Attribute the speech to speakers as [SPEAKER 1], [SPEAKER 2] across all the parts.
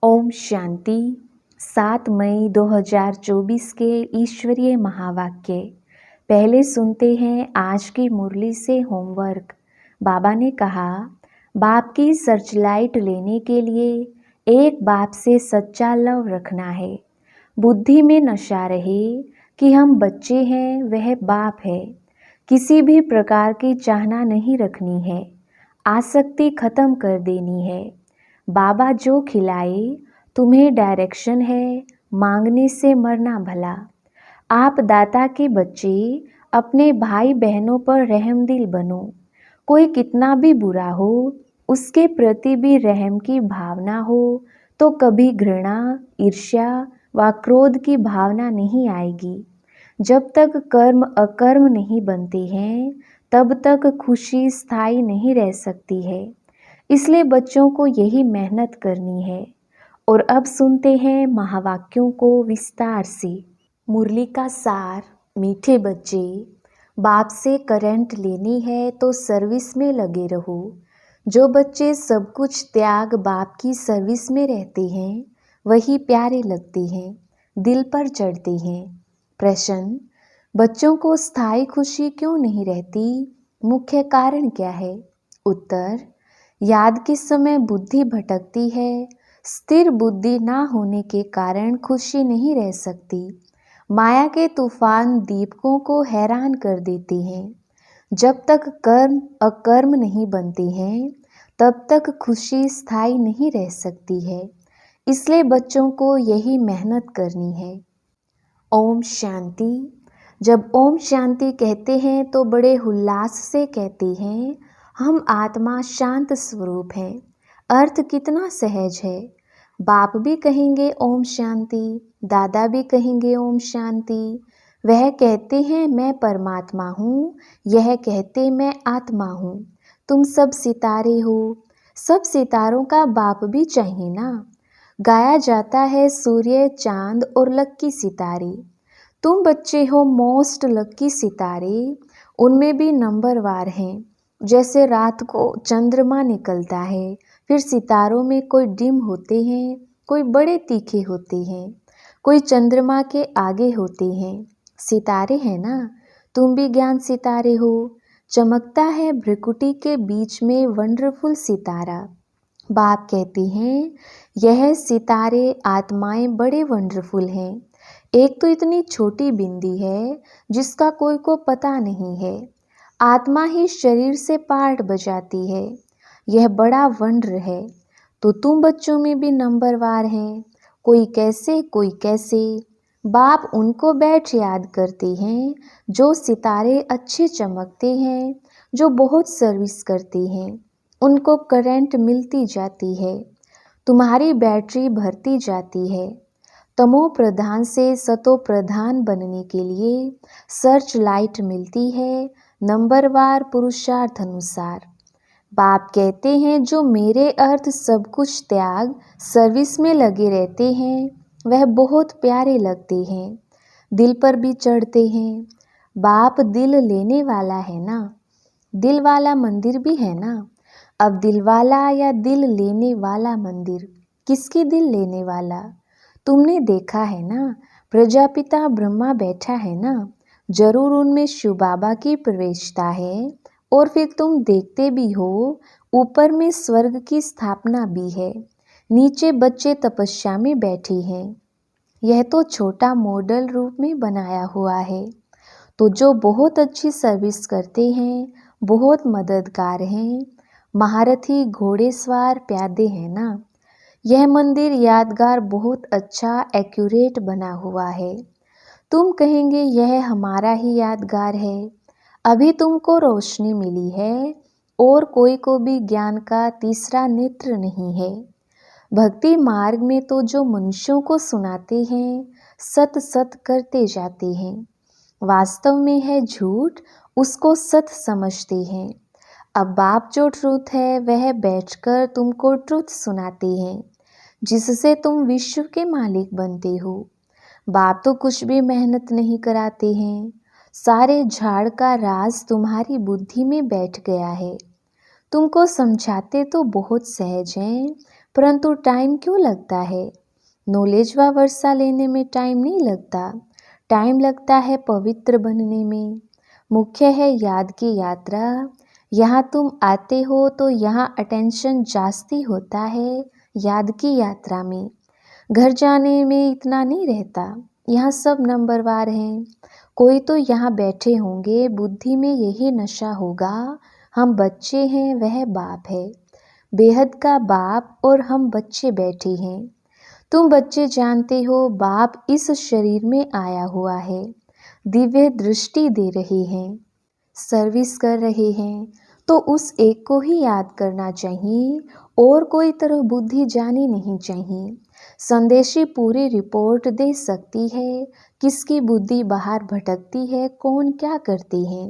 [SPEAKER 1] ओम शांति। 7 मई 2024 के ईश्वरीय महावाक्य। पहले सुनते हैं आज की मुरली से होमवर्क। बाबा ने कहा, बाप की सर्चलाइट लेने के लिए एक बाप से सच्चा लव रखना है। बुद्धि में नशा रहे कि हम बच्चे हैं, वह बाप है। किसी भी प्रकार की चाहना नहीं रखनी है, आसक्ति खत्म कर देनी है। बाबा जो खिलाए तुम्हें डायरेक्शन है, मांगने से मरना भला। आप दाता के बच्चे, अपने भाई बहनों पर रहमदिल बनो। कोई कितना भी बुरा हो, उसके प्रति भी रहम की भावना हो तो कभी घृणा, ईर्ष्या व क्रोध की भावना नहीं आएगी। जब तक कर्म अकर्म नहीं बनते हैं, तब तक खुशी स्थायी नहीं रह सकती है। इसलिए बच्चों को यही मेहनत करनी है। और अब सुनते हैं महावाक्यों को विस्तार से। मुरली का सार। मीठे बच्चे, बाप से करंट लेनी है तो सर्विस में लगे रहो। जो बच्चे सब कुछ त्याग बाप की सर्विस में रहते हैं, वही प्यारे लगते हैं, दिल पर चढ़ते हैं। प्रश्न, बच्चों को स्थायी खुशी क्यों नहीं रहती? मुख्य कारण क्या है? उत्तर, याद के समय बुद्धि भटकती है। स्थिर बुद्धि ना होने के कारण खुशी नहीं रह सकती। माया के तूफान दीपकों को हैरान कर देते हैं। जब तक कर्म अकर्म नहीं बनते हैं, तब तक खुशी स्थायी नहीं रह सकती है। इसलिए बच्चों को यही मेहनत करनी है। ओम शांति। जब ओम शांति कहते हैं तो बड़े उल्लास से कहते हैं। हम आत्मा शांत स्वरूप हैं। अर्थ कितना सहज है। बाप भी कहेंगे ओम शांति, दादा भी कहेंगे ओम शांति। वह कहते हैं मैं परमात्मा हूँ, यह कहते मैं आत्मा हूँ। तुम सब सितारे हो। सब सितारों का बाप भी चाहिए ना। गाया जाता है सूर्य, चांद और लक्की सितारे। तुम बच्चे हो मोस्ट लक्की सितारे। उनमें भी नंबरवार हैं। जैसे रात को चंद्रमा निकलता है, फिर सितारों में कोई डिम होते हैं, कोई बड़े तीखे होते हैं, कोई चंद्रमा के आगे होते हैं। सितारे हैं ना। तुम भी ज्ञान सितारे हो। चमकता है भ्रिकुटी के बीच में वंडरफुल सितारा। बाप कहते हैं, यह सितारे आत्माएं बड़े वंडरफुल हैं। एक तो इतनी छोटी बिंदी है जिसका कोई को पता नहीं है। आत्मा ही शरीर से पार्ट बजाती है। यह बड़ा वंडर है। तो तुम बच्चों में भी नंबरवार हैं। कोई कैसे कोई कैसे। बाप उनको बैठ याद करते हैं जो सितारे अच्छे चमकते हैं, जो बहुत सर्विस करते हैं। उनको करंट मिलती जाती है। तुम्हारी बैटरी भरती जाती है। तमो प्रधान से सतो प्रधान बनने के लिए सर्च लाइट मिलती है, नंबरवार पुरुषार्थ अनुसार। बाप कहते हैं जो मेरे अर्थ सब कुछ त्याग सर्विस में लगे रहते हैं, वह बहुत प्यारे लगते हैं, दिल पर भी चढ़ते हैं। बाप दिल लेने वाला है ना। दिल वाला मंदिर भी है ना। अब दिल वाला या दिल लेने वाला मंदिर, किसकी दिल लेने वाला? तुमने देखा है ना, प्रजापिता ब्रह्मा बैठा है ना। जरूर उनमें शिव बाबा की प्रवेशता है। और फिर तुम देखते भी हो, ऊपर में स्वर्ग की स्थापना भी है। नीचे बच्चे तपस्या में बैठे हैं। यह तो छोटा मॉडल रूप में बनाया हुआ है। तो जो बहुत अच्छी सर्विस करते हैं, बहुत मददगार हैं, महारथी घोड़ेसवार प्यादे हैं ना। यह मंदिर यादगार बहुत अच्छा एक्यूरेट बना हुआ है। तुम कहेंगे यह हमारा ही यादगार है। अभी तुमको रोशनी मिली है और कोई को भी ज्ञान का तीसरा नेत्र नहीं है। भक्ति मार्ग में तो जो मनुष्यों को सुनाते हैं, सत सत करते जाते हैं। वास्तव में है झूठ, उसको सत समझते हैं। अब बाप जो ट्रूथ है, वह बैठकर तुमको ट्रूथ सुनाते हैं, जिससे तुम विश्व के मालिक बनते हो। बाप तो कुछ भी मेहनत नहीं कराते हैं। सारे झाड़ का राज तुम्हारी बुद्धि में बैठ गया है। तुमको समझाते तो बहुत सहज हैं, परंतु टाइम क्यों लगता है? नॉलेज व वर्षा लेने में टाइम नहीं लगता, टाइम लगता है पवित्र बनने में। मुख्य है याद की यात्रा। यहाँ तुम आते हो तो यहाँ अटेंशन जास्ती होता है याद की यात्रा में। घर जाने में इतना नहीं रहता, यहाँ सब नंबरवार हैं। कोई तो यहाँ बैठे होंगे, बुद्धि में यही नशा होगा, हम बच्चे हैं वह बाप है, बेहद का बाप और हम बच्चे बैठे हैं। तुम बच्चे जानते हो बाप इस शरीर में आया हुआ है, दिव्य दृष्टि दे रहे हैं, सर्विस कर रहे हैं, तो उस एक को ही याद करना चाहिए और कोई तरह बुद्धि जानी नहीं चाहिए। संदेशी पूरी रिपोर्ट दे सकती है, किसकी बुद्धि बाहर भटकती है, कौन क्या करती है,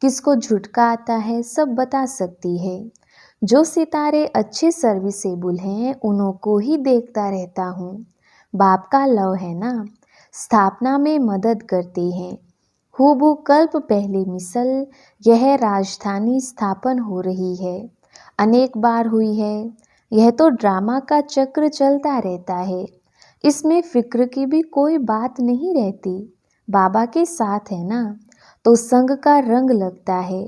[SPEAKER 1] किसको झुटका आता है, सब बता सकती है। जो सितारे अच्छे सर्विसेबल हैं उन्हों को ही देखता रहता हूँ। बाप का लव है ना, स्थापना में मदद करते हैं। हूबहू कल्प पहले मिसल यह राजधानी स्थापन हो रही है, अनेक बार हुई है। यह तो ड्रामा का चक्र चलता रहता है, इसमें फिक्र की भी कोई बात नहीं रहती। बाबा के साथ है ना, तो संग का रंग लगता है,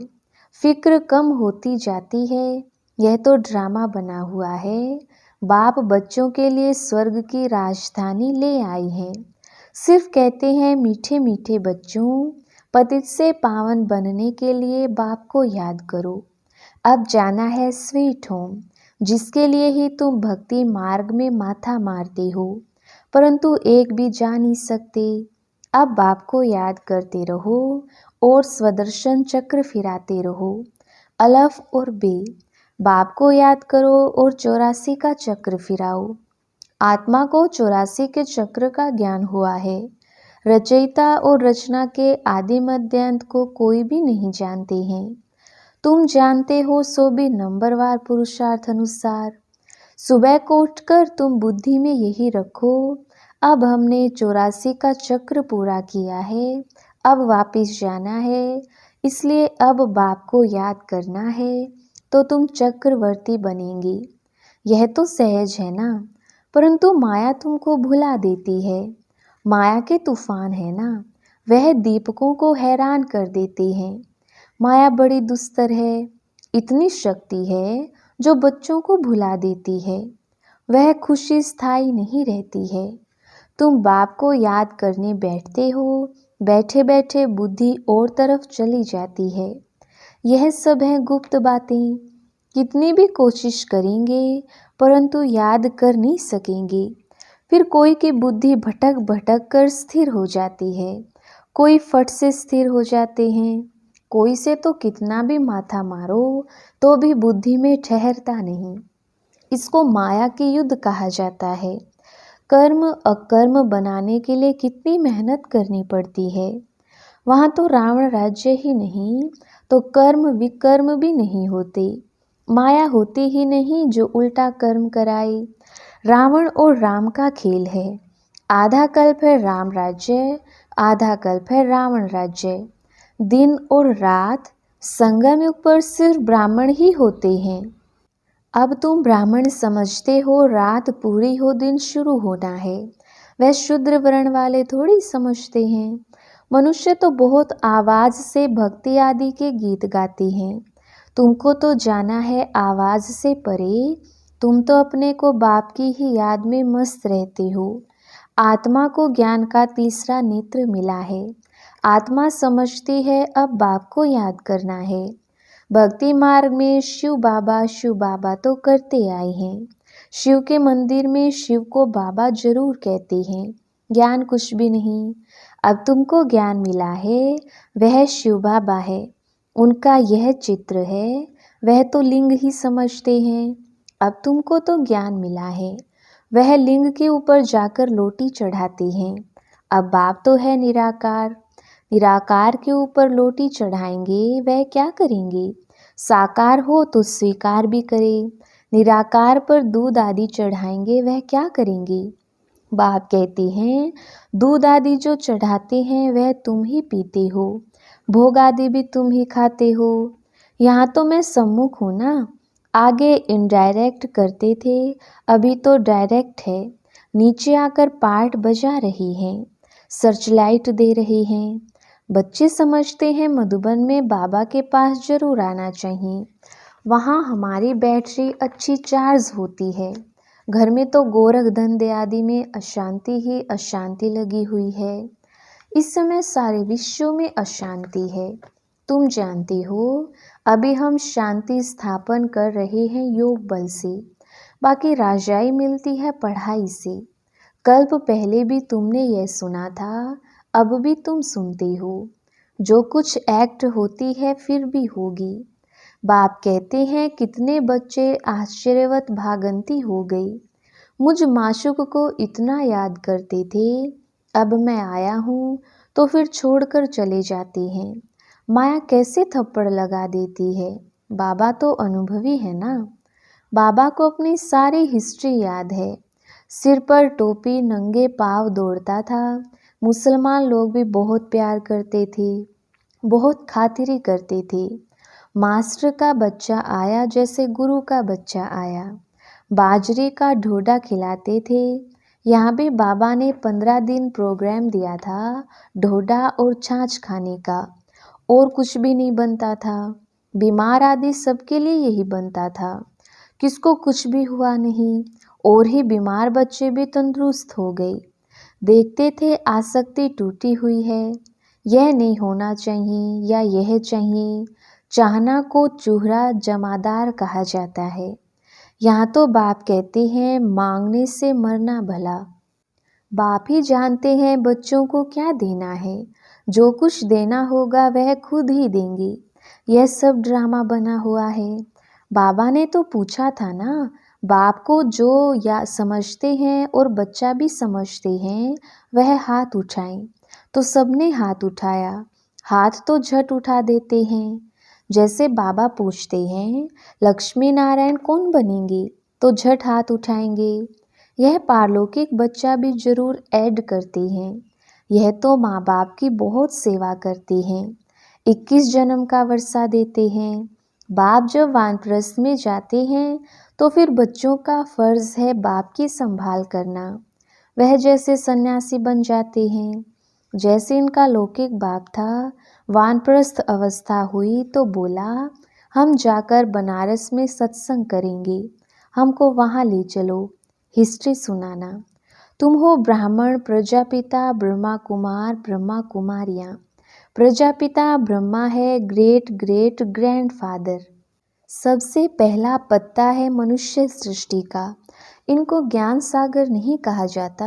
[SPEAKER 1] फिक्र कम होती जाती है। यह तो ड्रामा बना हुआ है। बाप बच्चों के लिए स्वर्ग की राजधानी ले आई हैं। सिर्फ कहते हैं मीठे मीठे बच्चों, पतित से पावन बनने के लिए बाप को याद करो। अब जाना है स्वीट होम, जिसके लिए ही तुम भक्ति मार्ग में माथा मारते हो, परंतु एक भी जा नहीं सकते। अब बाप को याद करते रहो और स्वदर्शन चक्र फिराते रहो। अलफ और बे, बाप को याद करो और 84 का चक्र फिराओ। आत्मा को 84 के चक्र का ज्ञान हुआ है। रचयिता और रचना के आदि मध्यांत को कोई भी नहीं जानते हैं। तुम जानते हो सो भी नंबरवार पुरुषार्थ अनुसार। सुबह को उठकर तुम बुद्धि में यही रखो, अब हमने 84 का चक्र पूरा किया है, अब वापिस जाना है, इसलिए अब बाप को याद करना है, तो तुम चक्रवर्ती बनेंगी। यह तो सहज है ना, परंतु माया तुमको भुला देती है। माया के तूफान है ना, वह दीपकों को हैरान कर देते हैं। माया बड़ी दुस्तर है, इतनी शक्ति है जो बच्चों को भुला देती है। वह खुशी स्थायी नहीं रहती है। तुम बाप को याद करने बैठते हो, बैठे बैठे बुद्धि और तरफ चली जाती है। यह सब है गुप्त बातें, कितनी भी कोशिश करेंगे परंतु याद कर नहीं सकेंगे। फिर कोई की बुद्धि भटक भटक कर स्थिर हो जाती है, कोई फट से स्थिर हो जाते हैं, कोई से तो कितना भी माथा मारो तो भी बुद्धि में ठहरता नहीं। इसको माया की युद्ध कहा जाता है। कर्म अकर्म बनाने के लिए कितनी मेहनत करनी पड़ती है। वहाँ तो रावण राज्य ही नहीं तो कर्म विकर्म भी नहीं होते। माया होती ही नहीं जो उल्टा कर्म कराए। रावण और राम का खेल है। आधा कल्प है राम राज्य, आधा कल्प है रावण राज्य। दिन और रात संगम युग पर सिर्फ ब्राह्मण ही होते हैं। अब तुम ब्राह्मण समझते हो, रात पूरी हो दिन शुरू होना है। वह शूद्र वर्ण वाले थोड़ी समझते हैं। मनुष्य तो बहुत आवाज से भक्ति आदि के गीत गाते हैं। तुमको तो जाना है आवाज से परे। तुम तो अपने को बाप की ही याद में मस्त रहते हो। आत्मा को ज्ञान का तीसरा नेत्र मिला है। आत्मा समझती है अब बाप को याद करना है। भक्ति मार्ग में शिव बाबा तो करते आए हैं। शिव के मंदिर में शिव को बाबा जरूर कहते हैं, ज्ञान कुछ भी नहीं। अब तुमको ज्ञान मिला है, वह शिव बाबा है, उनका यह चित्र है, वह तो लिंग ही समझते हैं। अब तुमको तो ज्ञान मिला है, वह लिंग के ऊपर जाकर लोटी चढ़ाते हैं। अब बाप तो है निराकार, निराकार के ऊपर लोटी चढ़ाएंगे, वह क्या करेंगे? साकार हो तो स्वीकार भी करे। निराकार पर दूध आदि चढ़ाएंगे, वह क्या करेंगे? बाप कहते हैं दूध आदि जो चढ़ाते हैं वह तुम ही पीते हो, भोग आदि भी तुम ही खाते हो। यहाँ तो मैं सम्मुख हूँ ना, आगे इनडायरेक्ट करते थे, अभी तो डायरेक्ट है। नीचे आकर पार्ट बजा रही हैं, सर्चलाइट दे रही हैं। बच्चे समझते हैं मधुबन में बाबा के पास जरूर आना चाहिए, वहाँ हमारी बैटरी अच्छी चार्ज होती है। घर में तो गोरख धंधे आदि में अशांति ही अशांति लगी हुई है। इस समय सारे विश्व में अशांति है। तुम जानती हो, अभी हम शांति स्थापन कर रहे हैं योग बल से, बाकी राजाई मिलती है पढ़ाई से। कल्प पहले भी तुमने यह सुना था, अब भी तुम सुनती हो। जो कुछ एक्ट होती है फिर भी होगी। बाप कहते हैं कितने बच्चे आश्चर्यवत भागंती हो गई। मुझ माशूक को इतना याद करते थे, अब मैं आया हूँ तो फिर छोड़कर चले जाते हैं। माया कैसे थप्पड़ लगा देती है। बाबा तो अनुभवी है ना। बाबा को अपनी सारी हिस्ट्री याद है। सिर पर टोपी, नंगे पाँव दौड़ता था। मुसलमान लोग भी बहुत प्यार करते थे, बहुत खातिरी करते थे। मास्टर का बच्चा आया जैसे गुरु का बच्चा आया। बाजरे का ढोडा खिलाते थे। यहाँ भी बाबा ने 15 दिन प्रोग्राम दिया था ढोडा और छाछ खाने का, और कुछ भी नहीं बनता था। बीमार आदि सबके लिए यही बनता था, किसको कुछ भी हुआ नहीं, और ही बीमार बच्चे भी तंदुरुस्त हो गए। देखते थे आसक्ति टूटी हुई है, यह नहीं होना चाहिए या यह चाहिए। चाहना को चूहरा जमादार कहा जाता है। यहाँ तो बाप कहते हैं मांगने से मरना भला। बाप ही जानते हैं बच्चों को क्या देना है। जो कुछ देना होगा वह खुद ही देंगे। यह सब ड्रामा बना हुआ है। बाबा ने तो पूछा था ना, बाप को जो या समझते हैं और बच्चा भी समझते हैं वह हाथ उठाएं। तो सबने हाथ उठाया। हाथ तो झट उठा देते हैं। जैसे बाबा पूछते हैं लक्ष्मी नारायण कौन बनेंगे, तो झट हाथ उठाएंगे। यह पारलौकिक बच्चा भी जरूर ऐड करते हैं। यह तो माँ बाप की बहुत सेवा करते हैं। 21 जन्म का वर्षा देते हैं। बाप जब वानप्रस्थ में जाते हैं तो फिर बच्चों का फर्ज है बाप की संभाल करना। वह जैसे सन्यासी बन जाते हैं। जैसे इनका लौकिक बाप था, वानप्रस्थ अवस्था हुई तो बोला हम जाकर बनारस में सत्संग करेंगे, हमको वहाँ ले चलो। हिस्ट्री सुनाना। तुम हो ब्राह्मण, प्रजापिता ब्रह्मा कुमार, ब्रह्मा कुमारियाँ। प्रजापिता ब्रह्मा है, ग्रेट ग्रेट ग्रैंडफादर। सबसे पहला पत्ता है मनुष्य सृष्टि का। इनको ज्ञान सागर नहीं कहा जाता,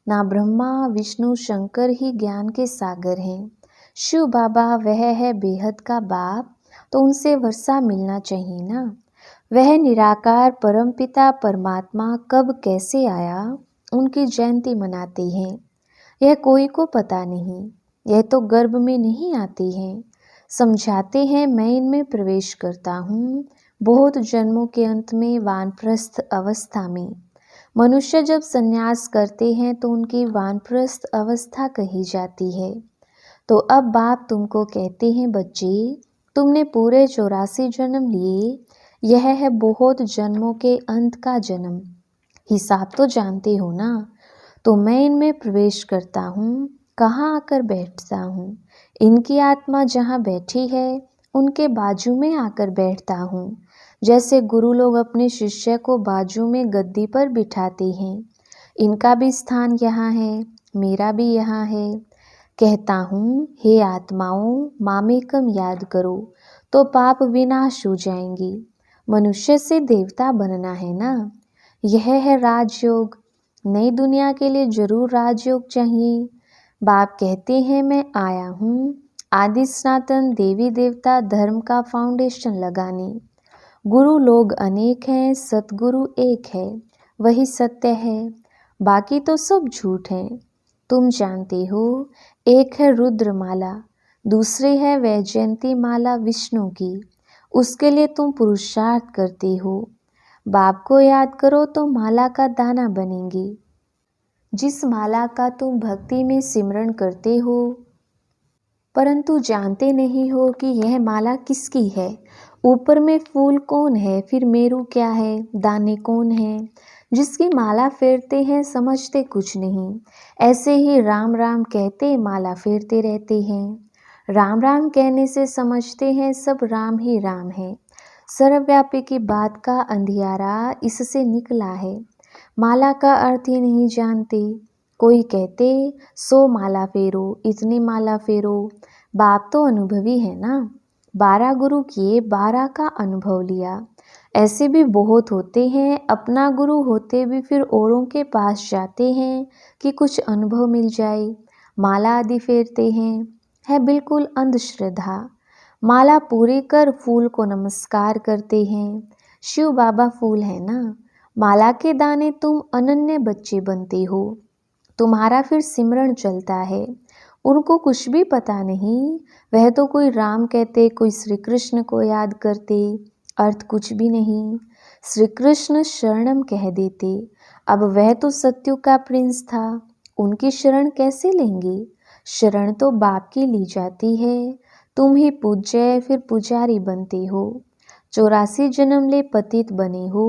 [SPEAKER 1] ना ब्रह्मा विष्णु शंकर ही ज्ञान के सागर हैं। शिव बाबा वह है बेहद का बाप, तो उनसे वर्षा मिलना चाहिए ना। वह निराकार परमपिता परमात्मा कब कैसे आया, उनकी जयंती मनाते हैं। यह कोई को पता नहीं, यह तो गर्भ में नहीं आते हैं। समझाते हैं मैं इनमें प्रवेश करता हूँ बहुत जन्मों के अंत में वानप्रस्थ अवस्था में। मनुष्य जब संन्यास करते हैं तो उनकी वानप्रस्थ अवस्था कही जाती है। तो अब बाप तुमको कहते हैं बच्चे, तुमने पूरे 84 जन्म लिए, यह है बहुत जन्मों के अंत का जन्म। हिसाब तो जानते हो ना। तो मैं इनमें प्रवेश करता हूँ, कहाँ आकर बैठता हूँ। इनकी आत्मा जहाँ बैठी है उनके बाजू में आकर बैठता हूँ। जैसे गुरु लोग अपने शिष्य को बाजू में गद्दी पर बिठाते हैं, इनका भी स्थान यहाँ है, मेरा भी यहाँ है। कहता हूँ हे आत्माओं, मामेकम याद करो तो पाप विनाश हो जाएंगी। मनुष्य से देवता बनना है ना। यह है राजयोग। नई दुनिया के लिए जरूर राजयोग चाहिए। बाप कहते हैं मैं आया हूँ आदि सनातन देवी देवता धर्म का फाउंडेशन लगाने। गुरु लोग अनेक हैं, सतगुरु एक है, वही सत्य है, बाकी तो सब झूठ हैं। तुम जानते हो, एक है रुद्रमाला, दूसरी है वैजयंती माला विष्णु की। उसके लिए तुम पुरुषार्थ करते हो। बाप को याद करो तो माला का दाना बनेंगे। जिस माला का तुम भक्ति में सिमरण करते हो, परंतु जानते नहीं हो कि यह माला किसकी है, ऊपर में फूल कौन है, फिर मेरू क्या है, दाने कौन है। जिसकी माला फेरते हैं समझते कुछ नहीं, ऐसे ही राम राम कहते माला फेरते रहते हैं। राम राम कहने से समझते हैं सब राम ही राम है। सर्वव्यापी की बात का अंधियारा इससे निकला है। माला का अर्थ ही नहीं जानते। कोई कहते 100 माला फेरो, इतनी माला फेरो। बाप तो अनुभवी है ना, 12 गुरु किए, 12 का अनुभव लिया। ऐसे भी बहुत होते हैं, अपना गुरु होते भी फिर औरों के पास जाते हैं कि कुछ अनुभव मिल जाए, माला आदि फेरते हैं। है बिल्कुल अंधश्रद्धा। माला पूरी कर फूल को नमस्कार करते हैं। शिव बाबा फूल है ना, माला के दाने तुम अनन्य बच्चे बनते हो। तुम्हारा फिर सिमरण चलता है। उनको कुछ भी पता नहीं, वह तो कोई राम कहते, कोई श्री कृष्ण को याद करते, अर्थ कुछ भी नहीं। श्री कृष्ण शरणम कह देते। अब वह तो सत्युग का प्रिंस था, उनकी शरण कैसे लेंगे। शरण तो बाप की ली जाती है। तुम ही पूज्य फिर पुजारी बनते हो। 84 जन्म ले पतित बने हो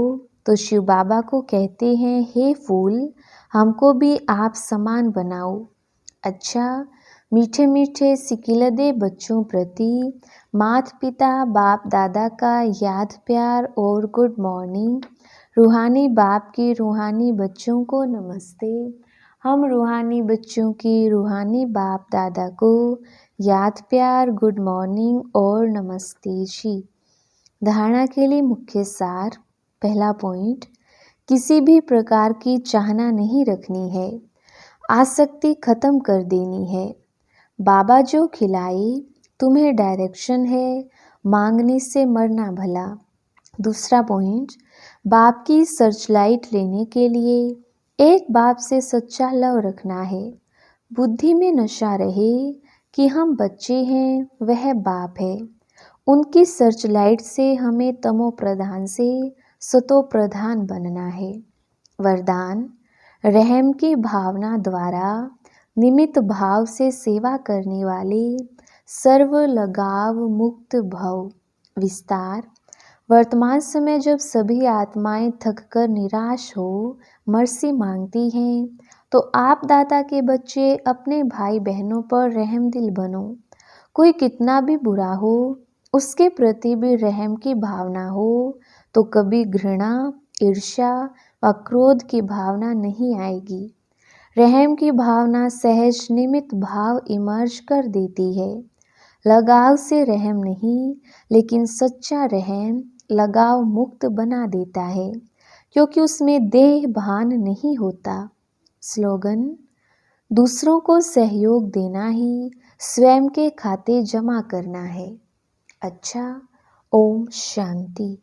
[SPEAKER 1] तो शिव बाबा को कहते हैं हे फूल, हमको भी आप समान बनाओ। अच्छा, मीठे मीठे सिकिलदे बच्चों प्रति माता पिता बाप दादा का याद प्यार और गुड मॉर्निंग। रूहानी बाप की रूहानी बच्चों को नमस्ते। हम रूहानी बच्चों की रूहानी बाप दादा को याद प्यार, गुड मॉर्निंग और नमस्ते जी। धारणा के लिए मुख्य सार। पहला पॉइंट, किसी भी प्रकार की चाहना नहीं रखनी है, आसक्ति खत्म कर देनी है। बाबा जो खिलाए तुम्हें डायरेक्शन है, मांगने से मरना भला। दूसरा पॉइंट, बाप की सर्चलाइट लेने के लिए एक बाप से सच्चा लव रखना है। बुद्धि में नशा रहे कि हम बच्चे हैं, वह बाप है। उनकी सर्चलाइट से हमें तमो प्रधान से सतो प्रधान बनना है। वरदान, रहम की भावना द्वारा निमित्त भाव से सेवा करने वाले सर्व लगाव मुक्त भव। विस्तार, वर्तमान समय जब सभी आत्माएं थककर निराश हो मर्सी मांगती हैं, तो आप दाता के बच्चे अपने भाई बहनों पर रहम दिल बनो। कोई कितना भी बुरा हो, उसके प्रति भी रहम की भावना हो तो कभी घृणा, ईर्ष्या व क्रोध की भावना नहीं आएगी। रहम की भावना सहज निमित्त भाव इमर्ज कर देती है। लगाव से रहम नहीं, लेकिन सच्चा रहम लगाव मुक्त बना देता है, क्योंकि उसमें देह भान नहीं होता। स्लोगन, दूसरों को सहयोग देना ही स्वयं के खाते जमा करना है। अच्छा, ओम शांति।